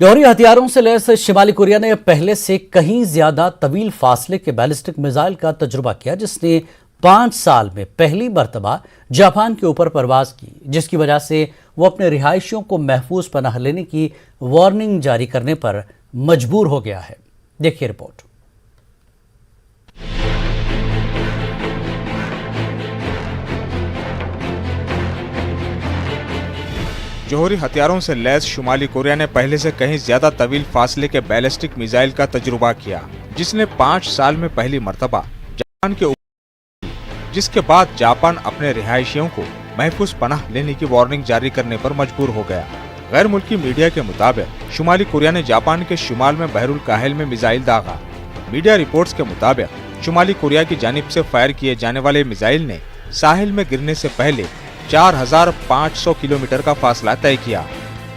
जौहरी हथियारों से लैस शिमाली कोरिया ने पहले से कहीं ज्यादा तवील फासले के बैलिस्टिक मिसाइल का तजुर्बा किया, जिसने 5 साल में पहली मर्तबा जापान के ऊपर परवाज की, जिसकी वजह से वो अपने रिहायशियों को महफूज पनाह लेने की वार्निंग जारी करने पर मजबूर हो गया है। देखिए रिपोर्ट। जौहरी हथियारों से लैस शुमाली कोरिया ने पहले से कहीं ज्यादा तवील फासले के बैलिस्टिक मिसाइल का तजुर्बा किया, जिसने 5 साल में पहली मर्तबा जापान के ऊपर, जिसके बाद जापान अपने रिहायशियों को महफूज पनाह लेने की वार्निंग जारी करने पर मजबूर हो गया। गैर मुल्की मीडिया के मुताबिक शुमाली कोरिया ने जापान के शुमाल में बहरुल काहिल में मिसाइल दागा। मीडिया रिपोर्ट्स के मुताबिक शुमाली कोरिया की जानिब से फायर किए जाने वाले मिसाइल ने साहिल में गिरने से पहले 4500 किलोमीटर का फासला तय किया।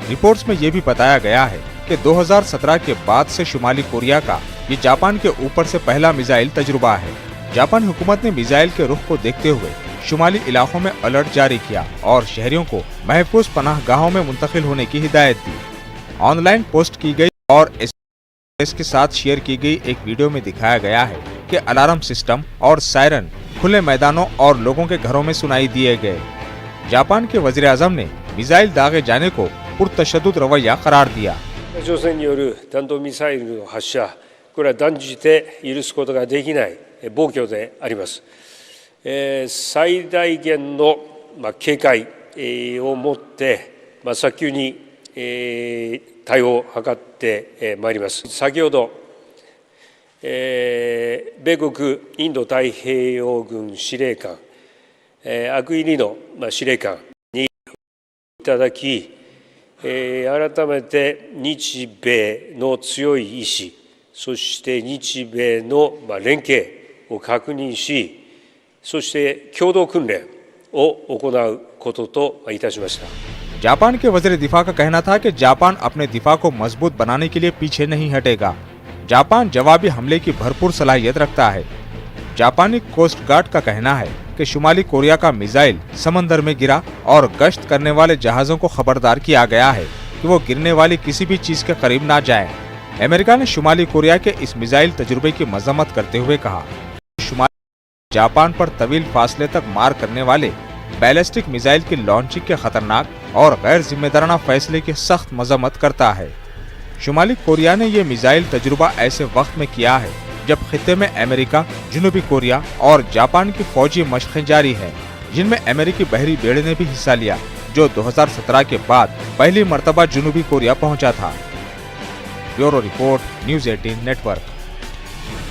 रिपोर्ट्स में ये भी बताया गया है कि 2017 के बाद से शुमाली कोरिया का ये जापान के ऊपर से पहला मिसाइल तजुर्बा है। जापान हुकूमत ने मिसाइल के रुख को देखते हुए शुमाली इलाकों में अलर्ट जारी किया और शहरियों को महफूज पनाहगाहों में मुंतकिल होने की हिदायत दी। ऑनलाइन पोस्ट की गई और इसके साथ शेयर की गई एक वीडियो में दिखाया गया है कि अलार्म सिस्टम और सायरन खुले मैदानों और लोगों के घरों में सुनाई दिए गए। जापान के वज़ीर आज़म ने मिसाइल दागे जाने को पुरतशद्दुद रवैया करार दिया। 北朝鮮による弾道ミサイルの発射、これは断じて許すことができない暴挙であります。最大限の警戒をもって早急に対応を図ってまいります。先ほど米国インド太平洋軍司令官アクイリノ司令官にいただき、改めて日米の強い意志、そして日米の連携を確認し、そして共同訓練を行うことといたしました。जापान के वज़ीर दिफा का कहना था कि जापान अपने दिफा को मजबूत बनाने के लिए पीछे नहीं हटेगा। जापान जवाबी हमले की भरपूर सलाहियत रखता है। जापानी कोस्ट गार्ड का कहना है कि शुमाली कोरिया का मिसाइल समंदर में गिरा और गश्त करने वाले जहाजों को खबरदार किया गया है कि वो गिरने वाली किसी भी चीज के करीब ना जाएं। अमेरिका ने शुमाली कोरिया के इस मिसाइल तजुर्बे की मजम्मत करते हुए कहा, शुमाली जापान पर तवील फासले तक मार करने वाले बैलिस्टिक मिसाइल की लॉन्चिंग के खतरनाक और गैर जिम्मेदाराना फैसले की सख्त मजम्मत करता है। शुमाली कोरिया ने ये मिसाइल तजुर्बा ऐसे वक्त में किया है जब खित्ते में अमेरिका, जनूबी कोरिया और जापान की फौजी मशक़ें जारी है, जिनमें अमेरिकी बहरी बेड़े ने भी हिस्सा लिया, जो 2017 के बाद पहली मर्तबा जनूबी कोरिया पहुंचा था। Bureau report, news 18 network.